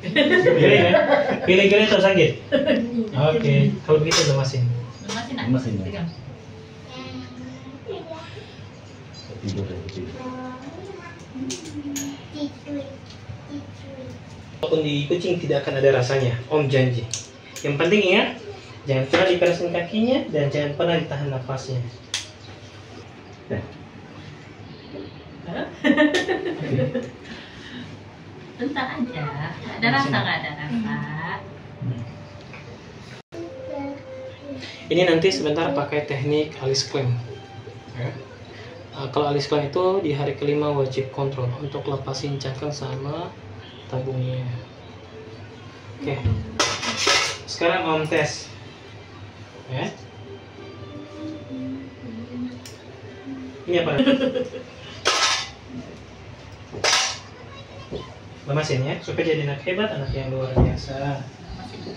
Pilih ya? Pilih-pilih atau sakit? Oke, kalau begitu lemasin. Lemasin nak? Lemasin, ya. Pegang. Tidur ya, tidur. Walaupun di kucing tidak akan ada rasanya, Om janji. Yang penting ingat, jangan pernah dikerasin kakinya dan jangan pernah ditahan nafasnya. Bentar aja. Ada rasa nggak ada rasa? Ini nanti sebentar pakai teknik alis clamp. Ya. Kalau alis clamp itu di hari kelima wajib kontrol untuk lepasin cangkang sama tabungnya. Oke. Sekarang Om tes. Ya. Ini apa? Lemasin ya, supaya jadi anak hebat, anak yang luar biasa. Lemasin.